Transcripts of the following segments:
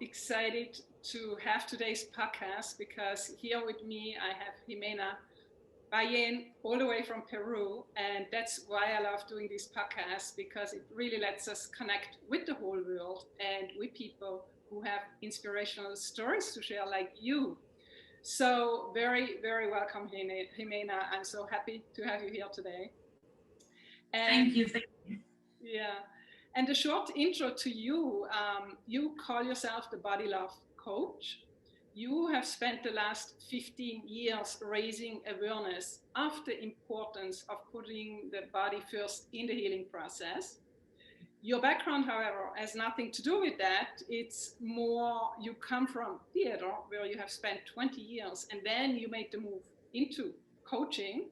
excited to have today's podcast because here with me I have Jimena, Ballén, all the way from Peru. And that's why I love doing these podcasts, because it really lets us connect with the whole world and with people who have inspirational stories to share, like you. So very, very welcome, Jimena. I'm so happy to have you here today. And Thank you. Thank you. yeah, and a short intro to you. You call yourself the Body Love Coach. You have spent the last 15 years raising awareness of the importance of putting the body first in the healing process. Your background, however, has nothing to do with that. It's more you come from theater, where you have spent 20 years, and then you made the move into coaching.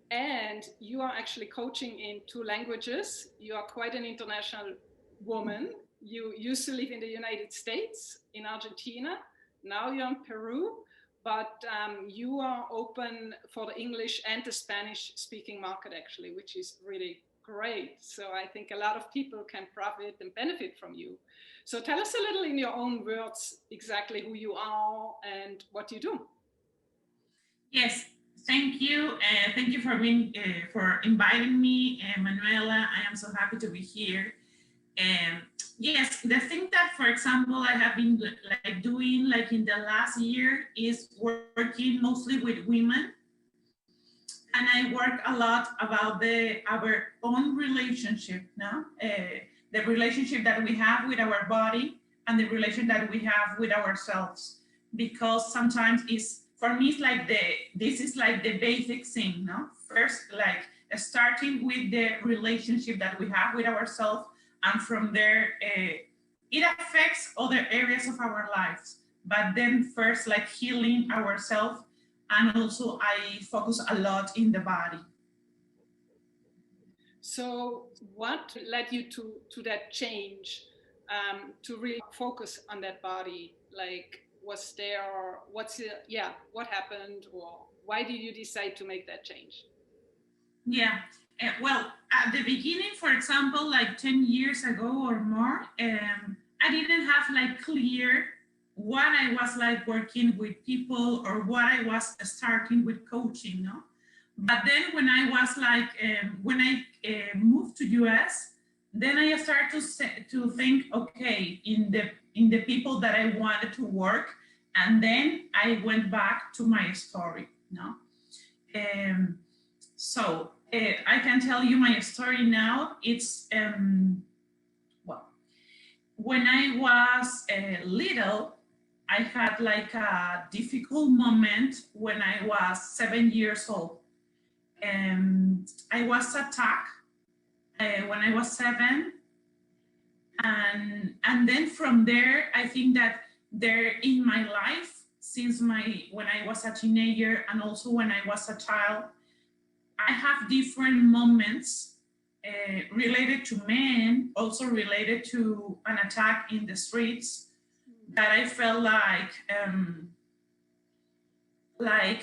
And you are actually coaching in two languages. You are quite an international woman. You used to live in the United States, in Argentina. Now you're in Peru, but you are open for the English and the Spanish speaking market, actually, which is really great. So I think a lot of people can profit and benefit from you. So tell us a little in your own words exactly who you are and what you do. Yes, thank you. Thank you for inviting me, Manuela. I am so happy to be here. Yes, the thing that, for example, I have been doing in the last year is working mostly with women, and I work a lot about our own relationship, no, the relationship that we have with our body and the relation that we have with ourselves, because sometimes for me this is like the basic thing, no. First, starting with the relationship that we have with ourselves, and from there it affects other areas of our lives. But then first, healing ourselves, and also I focus a lot in the body. So what led you to that change, to really focus on that body? What happened, or why did you decide to make that change? Yeah, well, at the beginning, for example, 10 years ago or more, I didn't have clear what I was working with people, or what I was starting with coaching, no? But then when I was when I moved to US, then I started to think, okay, in the people that I wanted to work, and then I went back to my story, no? So I can tell you my story now. It's well, when I was little, I had a difficult moment when I was 7 years old. I was attacked when I was 7, and then from there, I think that there in my life, since when I was a teenager, and also when I was a child, I have different moments related to men, also related to an attack in the streets, that I felt I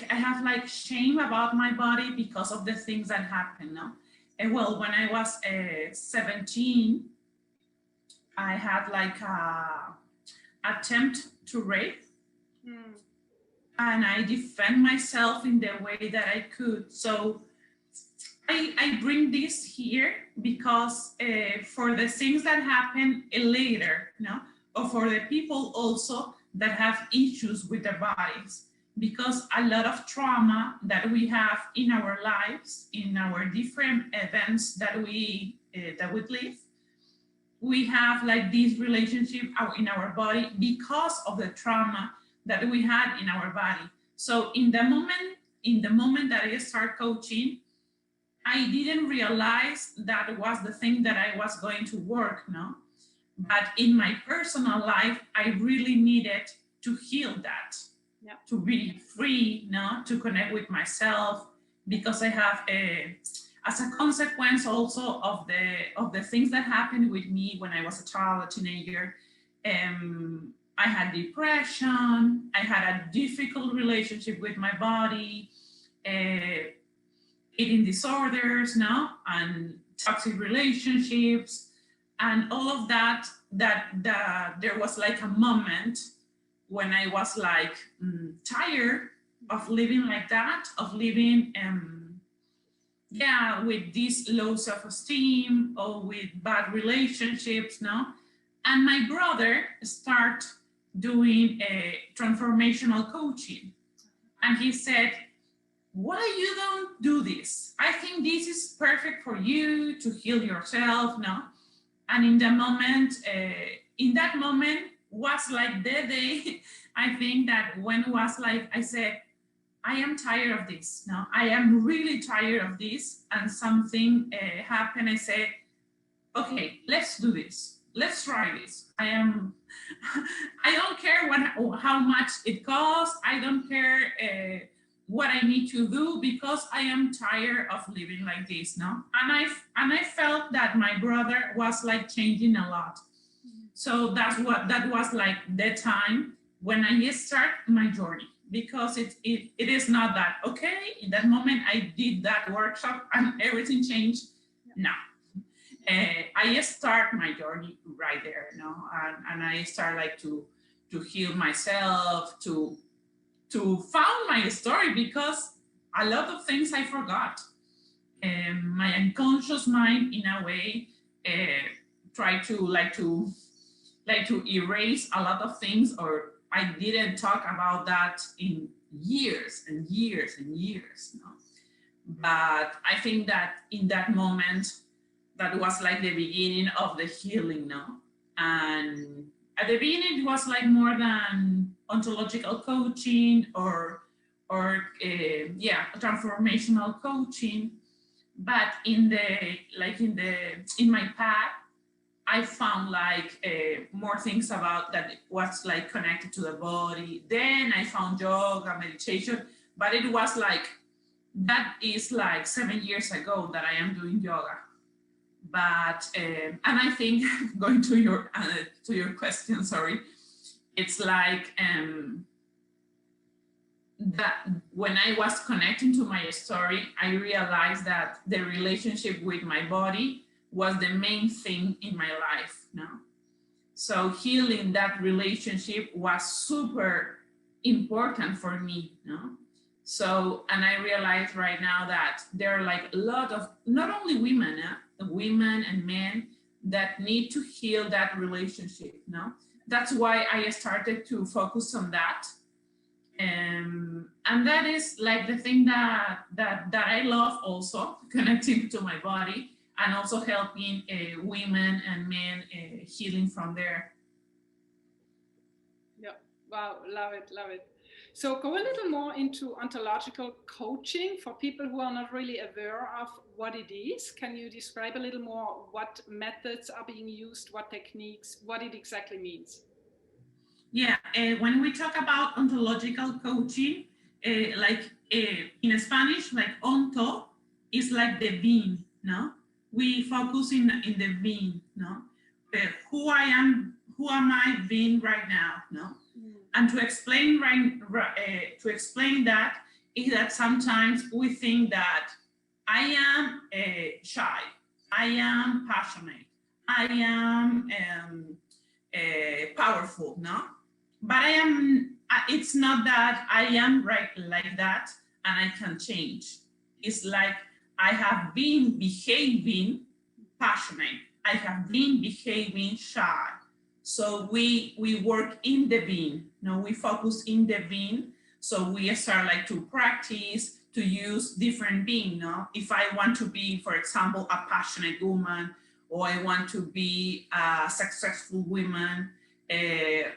have shame about my body because of the things that happened. No? And well, when I was 17, I had a attempt to rape, and I defend myself in the way that I could. So I bring this here because for the things that happen later, no, or for the people also that have issues with their bodies, because a lot of trauma that we have in our lives, in our different events that we live, we have this relationship in our body because of the trauma that we had in our body. So in the moment that I start coaching, I didn't realize that was the thing that I was going to work, no? But in my personal life, I really needed to heal that, to be free, no? To connect with myself, because I have as a consequence also of the things that happened with me when I was a child, a teenager. I had depression, I had a difficult relationship with my body, eating disorders, no, and toxic relationships, And all of that, there was like a moment when I was like tired of living like that, of living with this low self-esteem or with bad relationships, no? And my brother start doing a transformational coaching. And he said, why you don't do this? I think this is perfect for you to heal yourself, no? And in that moment was like the day, I think that when was like, I said, I am tired of this. No, I am really tired of this. And something happened. I said, okay, let's do this. Let's try this. I don't care how much it costs. I don't care what I need to do because I am tired of living like this. No, and I felt that my brother was like changing a lot. So that was like the time when I start my journey, because it is not that okay in that moment I did that workshop and everything changed. No, I start my journey right there, you know, and I start like to heal myself, to found my story, because a lot of things I forgot. My unconscious mind, in a way, try to erase a lot of things, or I didn't talk about that in years and years and years. You know? But I think that in that moment, that was like the beginning of the healing, no? And at the beginning, it was like more than ontological coaching or transformational coaching. But in my path, I found like more things about that was like connected to the body. Then I found yoga, meditation, but it was like, that is like 7 years ago that I am doing yoga. But and I think going to your question, sorry, it's like that when I was connecting to my story, I realized that the relationship with my body was the main thing in my life. No, so healing that relationship was super important for me. No, so, and I realize right now that there are like a lot of not only women and men that need to heal that relationship. No, that's why I started to focus on that. And that is like the thing that I love, also connecting to my body, and also helping women and men healing from there. Yeah, wow, love it, love it. So go a little more into ontological coaching for people who are not really aware of what it is. Can you describe a little more what methods are being used, what techniques, what it exactly means? Yeah, when we talk about ontological coaching, in Spanish, like onto is like the being, no? We focus in the being, no? Who am I being right now, no? And to explain that is that sometimes we think that I am shy, I am passionate, I am powerful, no? But I am, it's not that I am right like that and I can change. It's like I have been behaving passionate, I have been behaving shy. So we work in the being, no, we focus in the being. So we start like to practice to use different being, no? If I want to be, for example, a passionate woman, or I want to be a successful woman,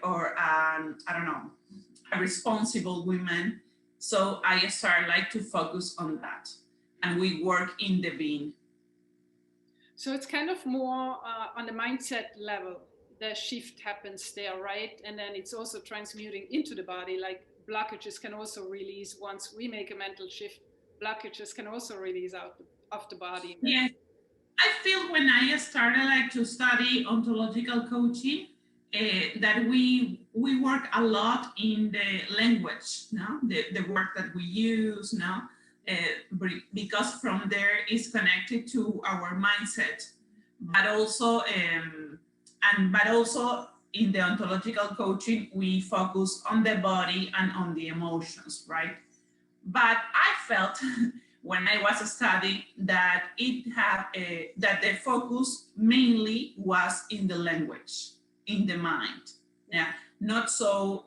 or I don't know, a responsible woman. So I start like to focus on that, and we work in the being. So it's kind of more on the mindset level. The shift happens there, right? And then it's also transmuting into the body. Like blockages can also release once we make a mental shift. Blockages can also release out of the body. Yes, I feel when I started like to study ontological coaching, that we work a lot in the language, no, the word that we use, no, because from there is connected to our mindset. but also but also in the ontological coaching, we focus on the body and on the emotions, right? But I felt when I was studying that that the focus mainly was in the language, in the mind, yeah, not so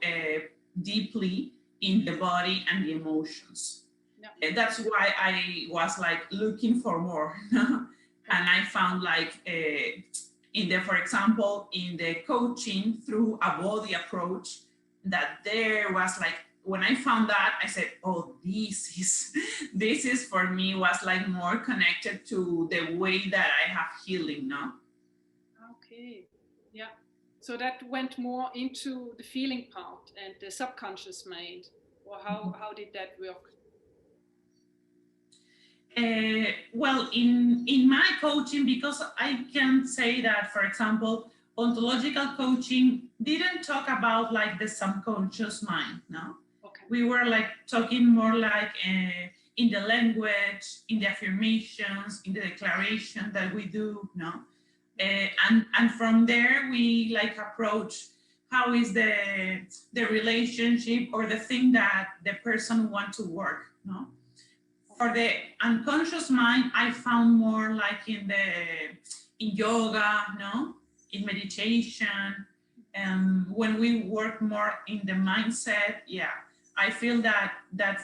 deeply in the body and the emotions. Yeah. That's why I was like looking for more, and I found like in the, for example, in the coaching through a body approach, that there was like, when I found that, I said, oh, this is for me, was like more connected to the way that I have healing, no? Okay, yeah. So that went more into the feeling part and the subconscious mind, or how did that work? Well, in my coaching, because I can say that, for example, ontological coaching didn't talk about like the subconscious mind, no? Okay. We were like talking more like in the language, in the affirmations, in the declaration that we do, no? And from there we like approach how is the relationship or the thing that the person wants to work, no? For the unconscious mind, I found more like in yoga, no, in meditation, and when we work more in the mindset, yeah, I feel that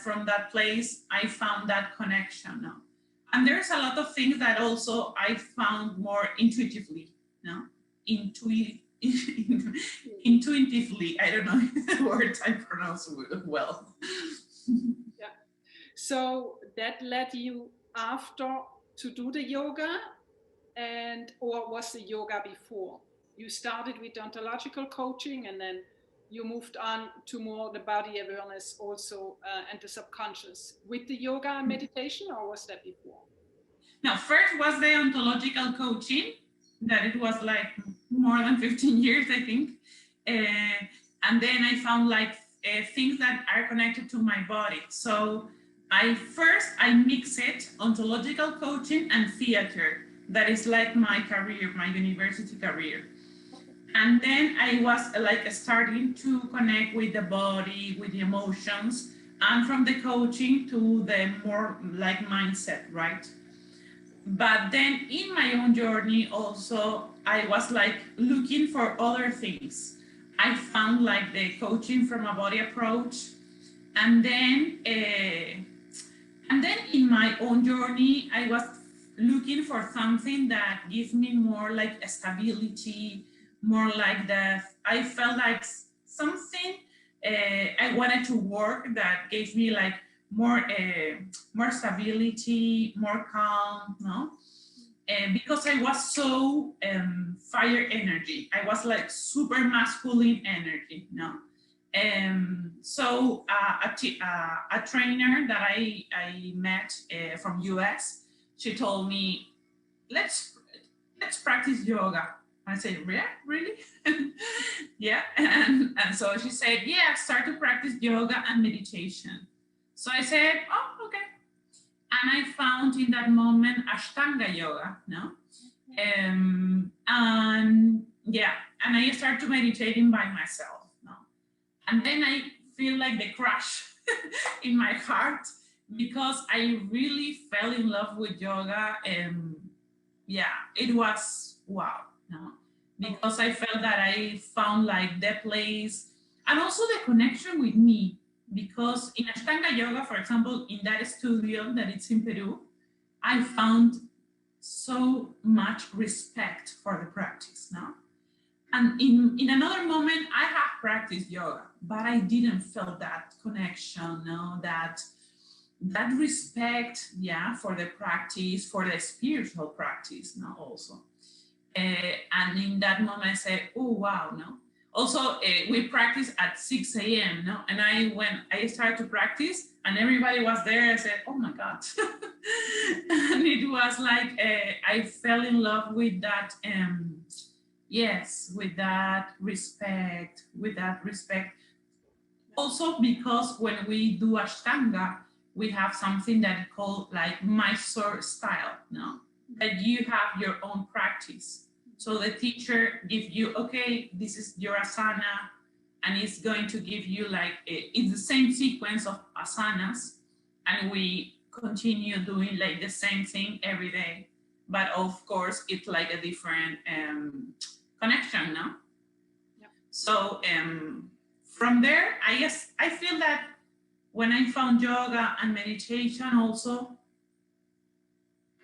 from that place I found that connection, no, and there's a lot of things that also I found more intuitively, no, intuitively. I don't know the words I pronounce well. Yeah. So that led you after to do the yoga, or was the yoga before? You started with ontological coaching and then you moved on to more the body awareness also and the subconscious with the yoga and meditation, or was that before? Now, first was the ontological coaching, that it was like more than 15 years, I think. And then I found like things that are connected to my body. So I mix it, ontological coaching and theater. That is like my career, my university career. And then I was like starting to connect with the body, with the emotions, and from the coaching to the more like mindset, right? But then in my own journey also, I was like looking for other things. I found like the coaching from a body approach, and then in my own journey, I was looking for something that gives me more like a stability, more like that. I felt like something I wanted to work that gave me like more stability, more calm, no? Because I was so fire energy. I was like super masculine energy, no? So a trainer that I met from US, she told me, let's practice yoga. I said, yeah, really? Yeah. And so she said, yeah, start to practice yoga and meditation. So I said, oh, okay. And I found in that moment Ashtanga yoga, no? And yeah, and I started meditating by myself, no? And then I feel like the crush in my heart because I really fell in love with yoga. And yeah, it was wow, no? Because I felt that I found like the place and also the connection with me. Because in Ashtanga yoga, for example, in that studio that it's in Peru, I found so much respect for the practice, no? And in another moment, I have practiced yoga, but I didn't feel that connection, no, that respect, yeah, for the practice, for the spiritual practice, no, also. And in that moment, I said, oh, wow, no. Also, we practice at 6 a.m., no? And I started to practice and everybody was there, I said, oh my God. And it was like, I fell in love with that, yes, with that respect, Also because when we do Ashtanga, we have something that is called like Mysore style, no? that you have your own practice. So the teacher gives you, okay, this is your asana, and it's going to give you like, it's the same sequence of asanas, and we continue doing like the same thing every day. But of course, it's like a different connection, no? Yeah. So from there, I feel that when I found yoga and meditation also,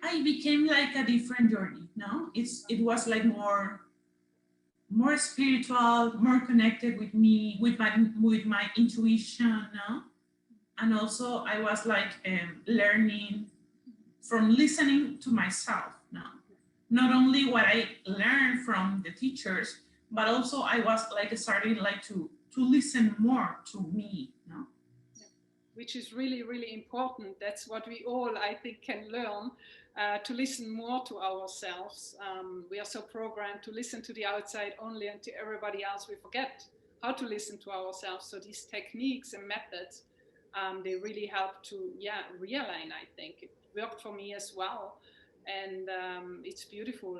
I became like a different journey, no? It was like more spiritual, more connected with me, with my intuition, no? And also I was like learning from listening to myself, no? Not only what I learned from the teachers, but also I was like starting like to listen more to me, no? Which is really, really important. That's what we all, I think, can learn, to listen more to ourselves. We are so programmed to listen to the outside only, and to everybody else we forget how to listen to ourselves. So these techniques and methods, they really help to, realign, I think. It worked for me as well. And it's beautiful,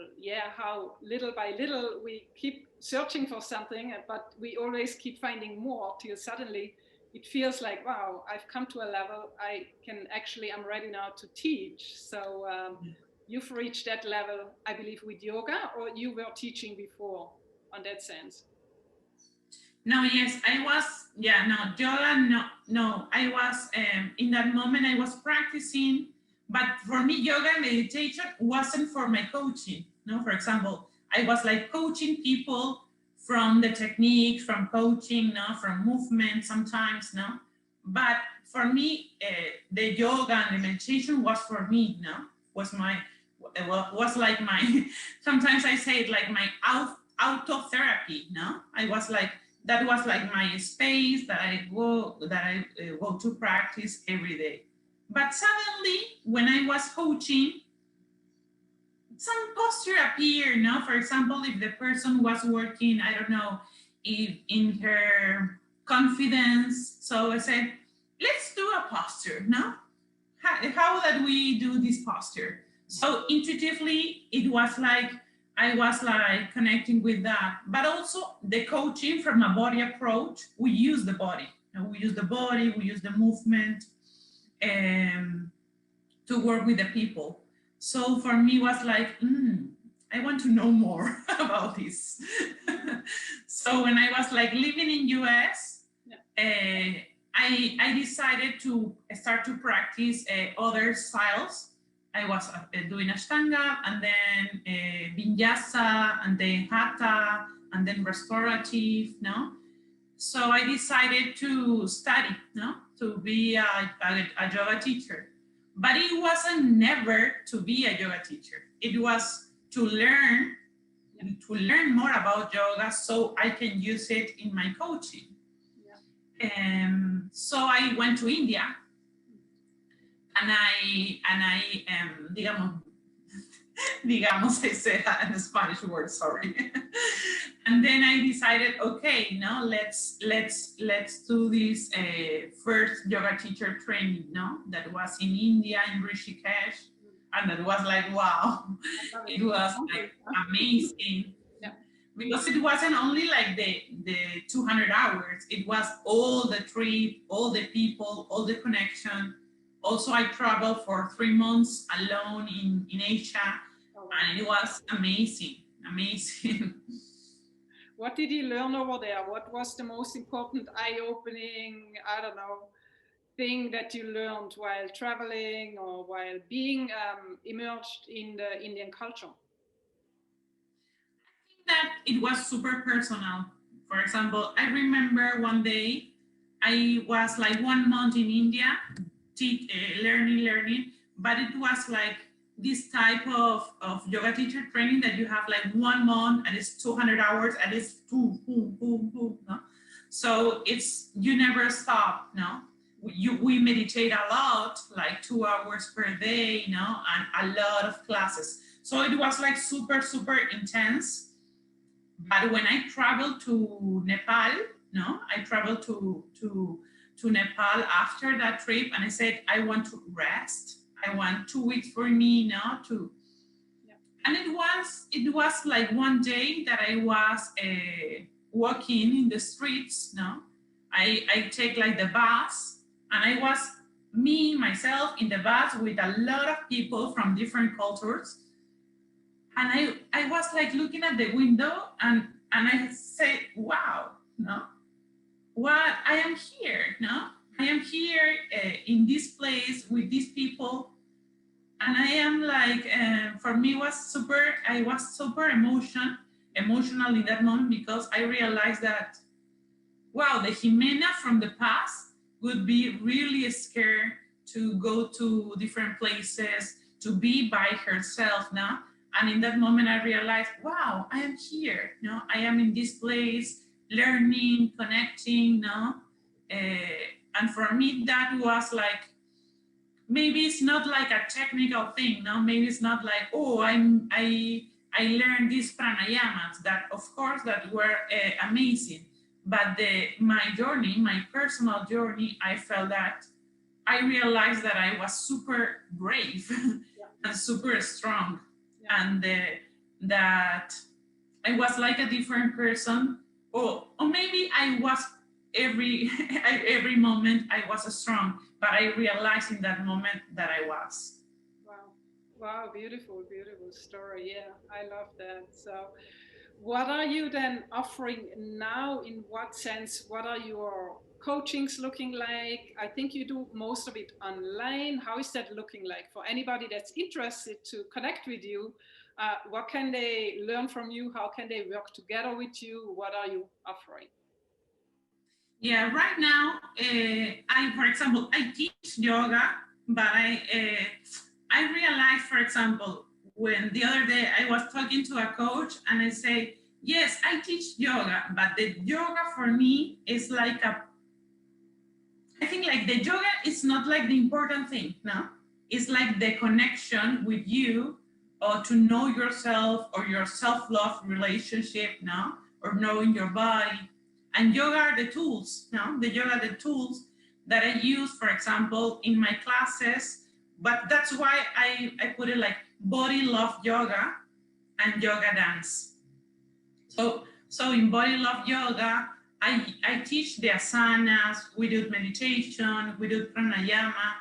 how little by little we keep searching for something, but we always keep finding more till suddenly it feels like, wow, I've come to a level I'm ready now to teach. So you've reached that level, I believe, with yoga, or you were teaching before on that sense? No, yes, I was, yoga, no, I was, in that moment I was practicing, but for me, yoga and meditation wasn't for my coaching, no, for example, I was like coaching people from the technique, from coaching, no, from movement sometimes, no, but for me, the yoga and the meditation was for me, no, was like my, sometimes I say it like my auto therapy, no, I was like, that was like my space that I go to practice every day. But suddenly, when I was coaching, some posture appeared. No, for example, if the person was working, I don't know, if in her confidence. So I said, let's do a posture. No, how that we do this posture? So intuitively, it was like I was like connecting with that, but also the coaching from a body approach. We use the body. You know, we use the body. We use the movement to work with the people. So for me, it was like, I want to know more about this. So when I was like living in US, I decided to start to practice other styles. I was doing Ashtanga, and then Vinyasa, and then Hatha, and then restorative, no? So I decided to study, no? To be a yoga teacher. But it wasn't never to be a yoga teacher. It was to learn more about yoga so I can use it in my coaching. So I went to India, and I digamos, I say that in the Spanish word, sorry. And then I decided, okay, no, let's do this first yoga teacher training, no, that was in India, in Rishikesh, and that was like, wow, it was like amazing. Because it wasn't only like the 200 hours, it was all the trip, all the people, all the connection. Also, I traveled for 3 months alone in Asia, and it was amazing. What did you learn over there? What was the most important eye-opening, I don't know, thing that you learned while traveling or while being immersed in the Indian culture? That it was super personal. For example, I remember one day I was like 1 month in India, learning, but it was like this type of yoga teacher training that you have like 1 month and it's 200 hours and it's boom, boom, boom, boom. No? So it's, you never stop, no? We meditate a lot, like 2 hours per day, you know, and a lot of classes. So it was like super, super intense. But when I traveled to Nepal, no, I traveled to Nepal after that trip, and I said, I want to rest. I want 2 weeks for me now to And it was like one day that I was walking in the streets. No, I take like the bus, and I was me myself in the bus with a lot of people from different cultures, and I was like looking at the window, and I said, wow, no, what I am here, no, I am here in this place with these people, and I am like, for me I was super emotional in that moment, because I realized that, wow, the Jimena from the past would be really scared to go to different places, to be by herself now. And in that moment, I realized, wow, I am here. No, I am in this place, learning, connecting. No, and for me, that was like, maybe it's not like a technical thing. No, maybe it's not like, oh, I learned these pranayamas that, of course, that were amazing. But my journey, my personal journey, I felt that I realized that I was super brave and super strong, and that I was like a different person, or maybe I was every moment I was strong, but I realized in that moment that I was. Wow. Wow, beautiful, beautiful story. Yeah, I love that. So, what are you then offering now? In what sense? What are your coachings looking like? I think you do most of it online. How is that looking like for anybody that's interested to connect with you? What can they learn from you? How can they work together with you? What are you offering? Yeah, right now, for example, I teach yoga, but I realized, for example, when the other day I was talking to a coach, and I say, yes, I teach yoga, but the yoga for me is like I think like the yoga is not like the important thing, no? It's like the connection with you, or to know yourself, or your self-love relationship, no? Or knowing your body. And yoga are the tools, no? The yoga are the tools that I use, for example, in my classes. But that's why I put it like body love yoga and yoga dance. So in body love yoga, I teach the asanas, we do meditation, we do pranayama,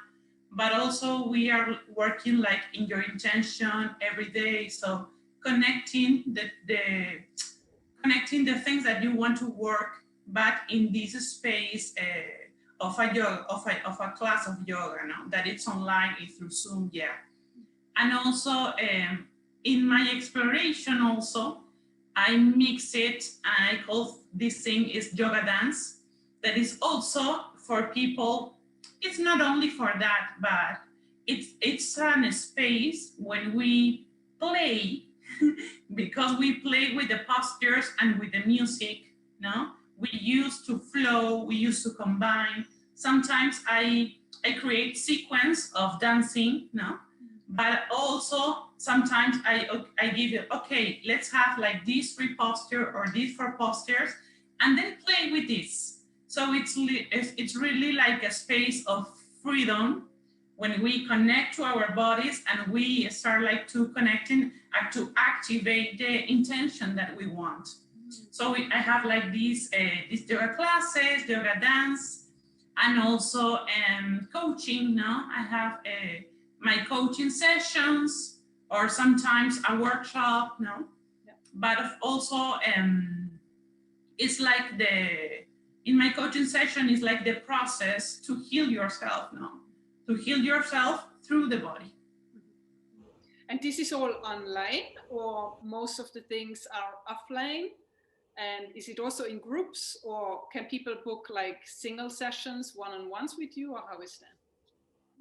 but also we are working like in your intention every day. So connecting connecting the things that you want to work, but in this space of a yoga, of a class of yoga, no? That it's online, it's through Zoom, yeah. And also in my exploration also, I mix it, and I call this thing is yoga dance. That is also for people. It's not only for that, but it's a space when we play, because we play with the postures and with the music. No, we used to flow. We used to combine. Sometimes I create sequence of dancing. No, but also sometimes I give you, okay, let's have like these 3 posture or these 4 postures, and then play with this. So it's really like a space of freedom when we connect to our bodies, and we start like to connecting and to activate the intention that we want. So I have like these yoga classes, yoga dance, and also coaching. No, I have my coaching sessions, or sometimes a workshop. No, yeah. But also it's like in my coaching session is like the process to heal yourself. No, to heal yourself through the body. And this is all online, or most of the things are offline? And is it also in groups, or can people book like single sessions, one-on-ones with you, or how is that?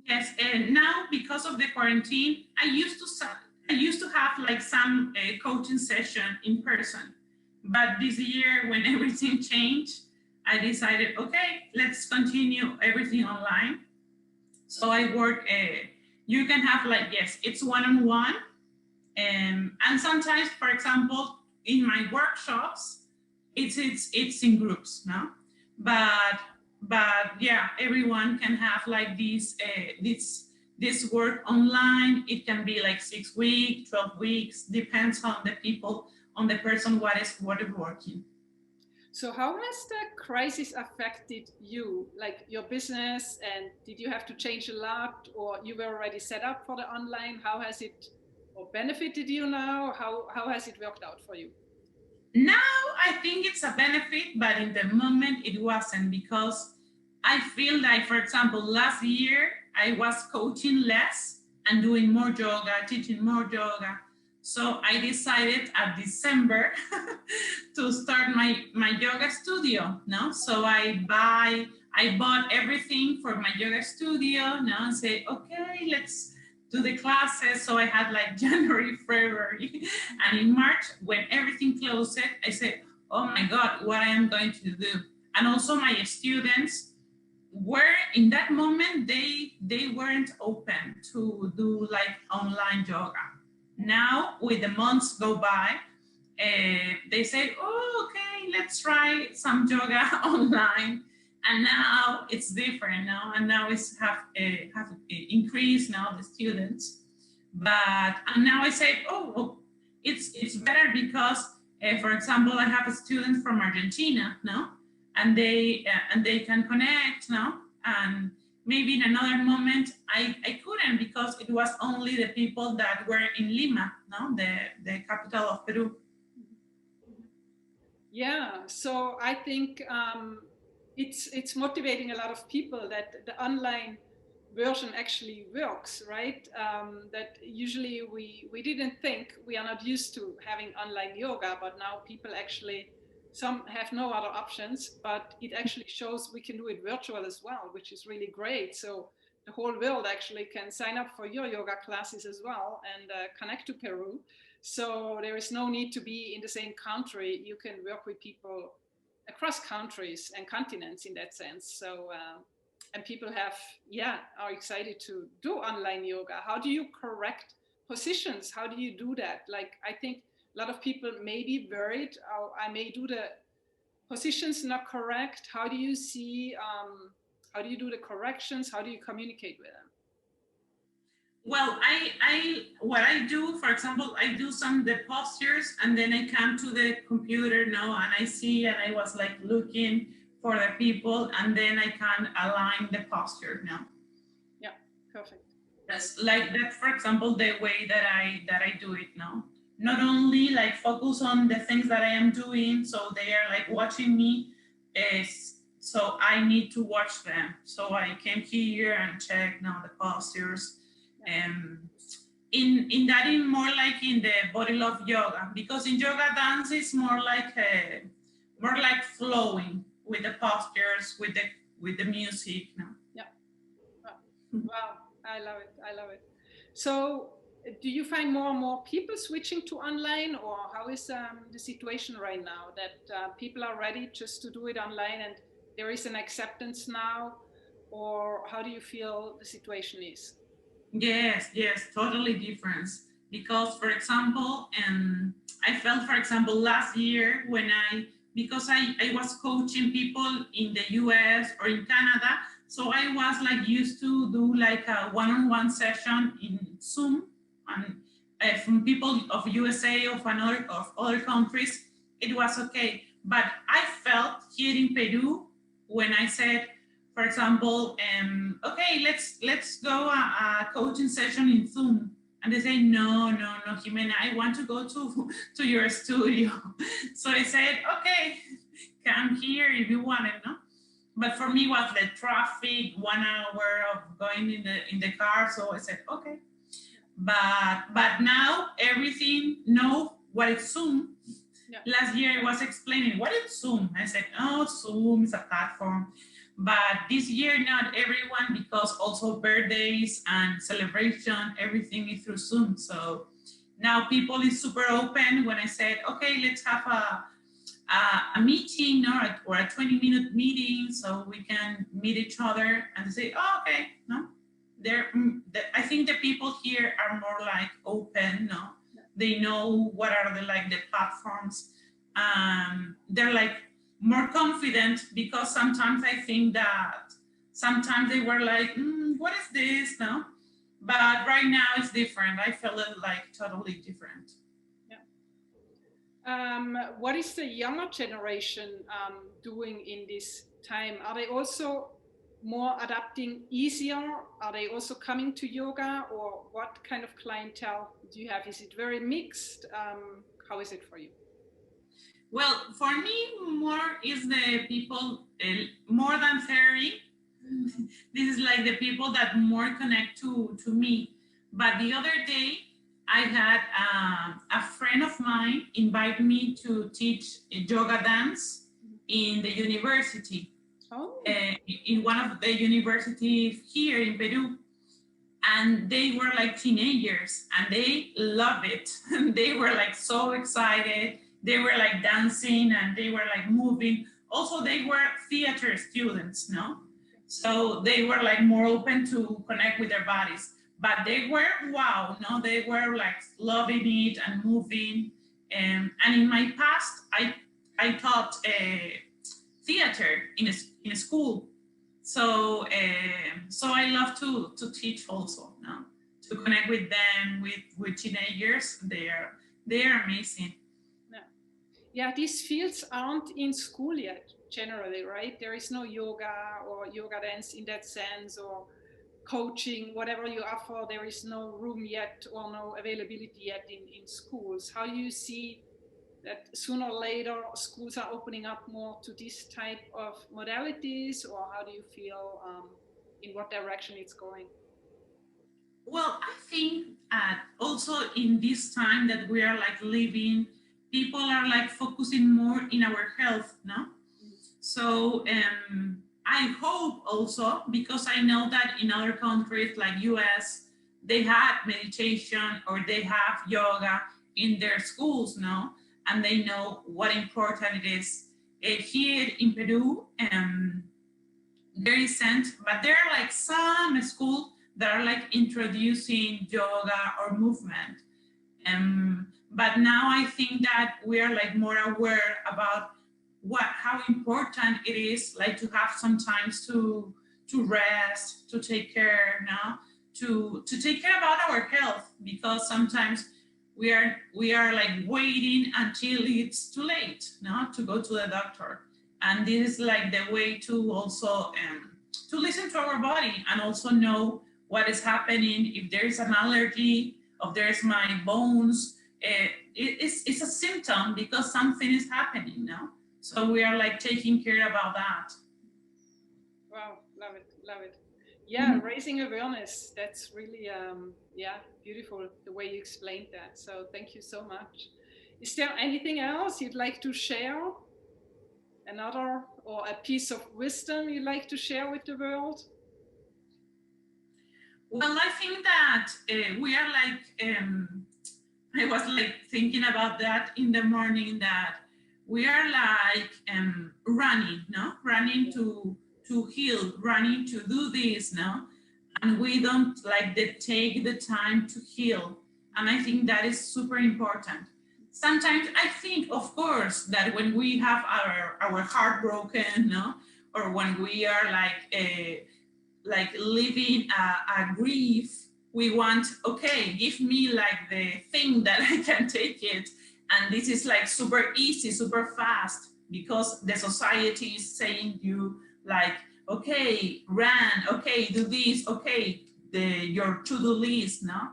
Yes, and now because of the quarantine, I used to have like some coaching session in person, but this year when everything changed, I decided, okay, let's continue everything online. So I work. You can have like, yes, it's one-on-one, and sometimes, for example, in my workshops, it's in groups, no, but yeah, everyone can have like this this work online. It can be like 6 weeks, 12 weeks, depends on the people, on the person what is working. So how has the crisis affected you, like your business, and did you have to change a lot, or you were already set up for the online? How has it or benefited you now? How has it worked out for you? Now I think it's a benefit, but in the moment it wasn't, because I feel like, for example, last year I was coaching less and doing more yoga, teaching more yoga. So I decided at December to start my yoga studio. No, so I bought everything for my yoga studio. Now and say, okay, let's do the classes. So I had like January, February, and in March, when everything closed, I said, oh my God, what I am going to do. And also my students were in that moment, they weren't open to do like online yoga. Now, with the months go by, they say, oh, okay, let's try some yoga online. And now it's different now, and now it's have increased now the students. But and now I say, oh, it's better because, for example, I have a student from Argentina, no, and they can connect, no, and maybe in another moment I couldn't, because it was only the people that were in Lima, no, the capital of Peru. Yeah, so I think it's motivating a lot of people that the online version actually works, right? That usually we didn't think, we are not used to having online yoga, but now people actually, some have no other options, but it actually shows we can do it virtual as well, which is really great. So the whole world actually can sign up for your yoga classes as well and connect to Peru. So there is no need to be in the same country. You can work with people across countries and continents in that sense. So and people have, yeah, are excited to do online yoga. How do you correct positions? How do you do that? Like, I think a lot of people may be worried, oh, I may do the positions not correct. How do you see, how do you do the corrections? How do you communicate with them? Well, what I do, for example, I do some the postures, and then I come to the computer now and I see, and I was like looking for the people, and then I can align the posture now. Yeah, perfect. That's like that, for example, the way that I do it now. Not only like focus on the things that I am doing, so they are like watching me, is so I need to watch them. So I came here and check now the postures. In that, in more like in the body love yoga, because in yoga dance is more like flowing with the postures, with the music. No? Yeah. Wow, I love it. I love it. So, do you find more and more people switching to online, or how is the situation right now that people are ready just to do it online and there is an acceptance now, or how do you feel the situation is? Yes, totally different. Because, for example, I felt, for example, last year when because I was coaching people in the US or in Canada, so I was like used to do like a one-on-one session in Zoom, and from people of USA, of other countries, it was okay. But I felt here in Peru when I said, for example, okay, let's go a coaching session in Zoom, and they say, no, Jimena, I want to go to your studio. So I said, okay, come here if you want it, no? But for me, was the traffic, 1 hour of going in the car. So I said, okay. But now everything know what is Zoom. Yeah. Last year I was explaining what is Zoom. I said, oh, Zoom is a platform. But this year, not everyone, because also birthdays and celebration, everything is through Zoom. So now people is super open when I said, okay, let's have a meeting or a 20-minute meeting so we can meet each other, and they say, oh, okay, no. I think the people here are more like open, no. They know what are the platforms. They're like more confident, because sometimes I think that sometimes they were like, what is this, no? But right now it's different. I feel it like totally different. What is the younger generation doing in this time? Are they also more adapting easier? Are they also coming to yoga, or what kind of clientele do you have? Is it very mixed? How is it for you? Well, for me, more is the people more than 30. This is like the people that more connect to me. But the other day, I had a friend of mine invite me to teach yoga dance in the university, Oh, in one of the universities here in Peru. And they were like teenagers and they love it. They were like so excited. They were like dancing and they were like moving. Also, they were theater students, no? So they were like more open to connect with their bodies. But they were, wow, no, they were like loving it and moving. And in my past, I taught theater in a school. So so I love to teach also, no? To connect with them, with teenagers. They are amazing. yeah. Yeah, these fields aren't in school yet, generally, right? There is no yoga or yoga dance in that sense, or coaching, whatever you offer, there is no room yet or no availability yet in schools. How do you see that sooner or later schools are opening up more to this type of modalities, or how do you feel in what direction it's going? Well, I think also in this time that we are like living, people are like focusing more in our health, no? So I hope also, because I know that in other countries like US, they have meditation or they have yoga in their schools, no? And they know what important it is. Here in Peru, there isn't, but there are like some schools that are like introducing yoga or movement. But now I think that we are like more aware about how important it is, like to have some times to rest, to take care now, to take care about our health, because sometimes we are like waiting until it's too late, no, to go to the doctor. And this is like the way to also to listen to our body and also know what is happening, if there is an allergy, if there's my bones. It's a symptom because something is happening now. So we are like taking care about that. Wow, love it, love it. Yeah, raising awareness, that's really yeah, beautiful the way you explained that, so thank you so much. Is there anything else you'd like to share, another or a piece of wisdom you'd like to share with the world? Well, I think that we are like, I was like thinking about that in the morning, that we are like running, no? Running to heal, running to do this, no? And we don't like take the time to heal. And I think that is super important. Sometimes I think, of course, that when we have our heart broken, no? Or when we are like living a grief, we want, okay, give me like the thing that I can take it. And this is like super easy, super fast, because the society is saying you like, okay, run, okay, do this, okay, your to-do list, no?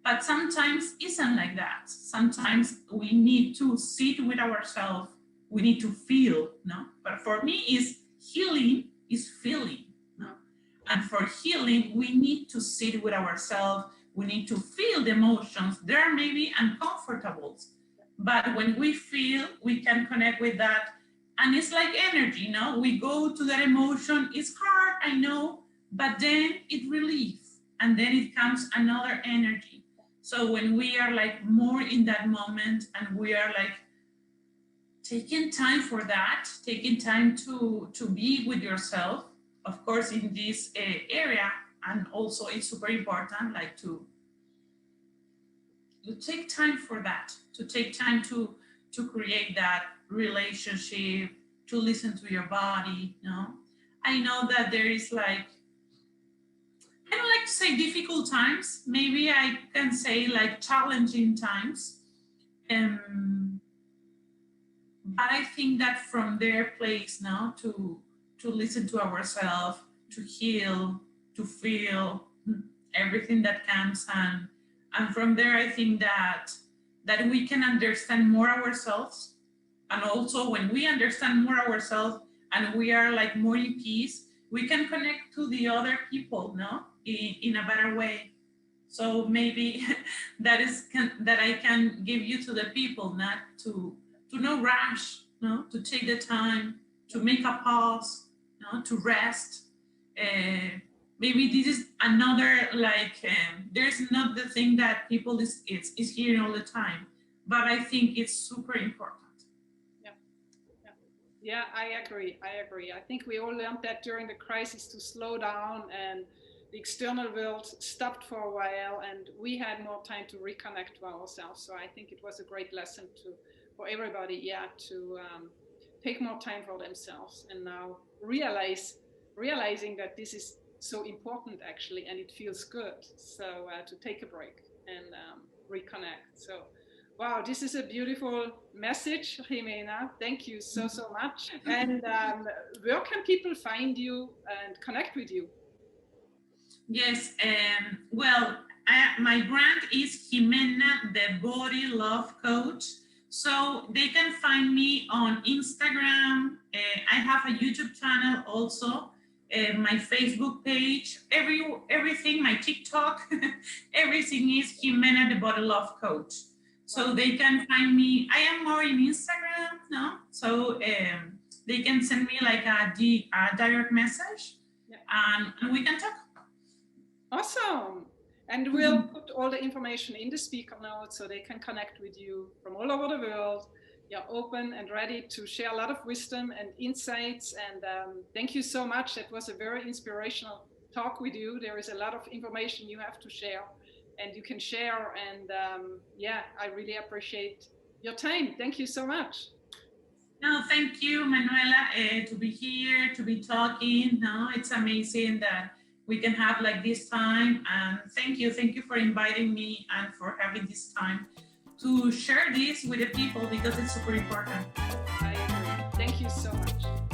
But sometimes isn't like that. Sometimes we need to sit with ourselves. We need to feel, no? But for me, is healing is feeling, no? And for healing, we need to sit with ourselves. We need to feel the emotions. They are maybe uncomfortable, but when we feel, we can connect with that. And it's like energy, no? We go to that emotion. It's hard, I know, but then it relieves. And then it comes another energy. So when we are like more in that moment and we are like taking time for that, taking time to be with yourself, of course, in this area, and also it's super important, like to take time for that, to take time to create that relationship, to listen to your body, you know. I know that there is like, I don't like to say difficult times. Maybe I can say like challenging times. But I think that from their place now to listen to ourselves, to heal, to feel everything that comes, and from there I think that we can understand more ourselves, and also when we understand more ourselves and we are like more in peace, we can connect to the other people, no, in a better way. So maybe that I can give you to the people, not to no rush, no, to take the time, to make a pause, no, to rest. Maybe this is another like there's not the thing that people is hearing all the time, but I think it's super important. Yeah, yeah, yeah. I agree. I agree. I think we all learned that during the crisis to slow down, and the external world stopped for a while, and we had more time to reconnect to ourselves. So I think it was a great lesson to for everybody, yeah, to take more time for themselves, and now realizing that this is so important actually, and it feels good. So to take a break and reconnect. So wow, this is a beautiful message, Jimena. Thank you so so much. And where can people find you and connect with you? Yes, well, my brand is Jimena, the Body Love Coach. So they can find me on Instagram. I have a YouTube channel also, my Facebook page, everything, my TikTok, everything is Jimena, the Body Love Coach. So they can find me. I am more in Instagram, no? So they can send me like a direct message, yeah, and we can talk. Awesome. And we'll put all the information in the speaker notes so they can connect with you from all over the world. You're open and ready to share a lot of wisdom and insights. And thank you so much. That was a very inspirational talk with you. There is a lot of information you have to share and you can share. And yeah, I really appreciate your time. Thank you so much. No, thank you, Manuela, to be here, to be talking. No, it's amazing that we can have like this time. And thank you for inviting me and for having this time to share this with the people because it's super important. I agree. Thank you so much.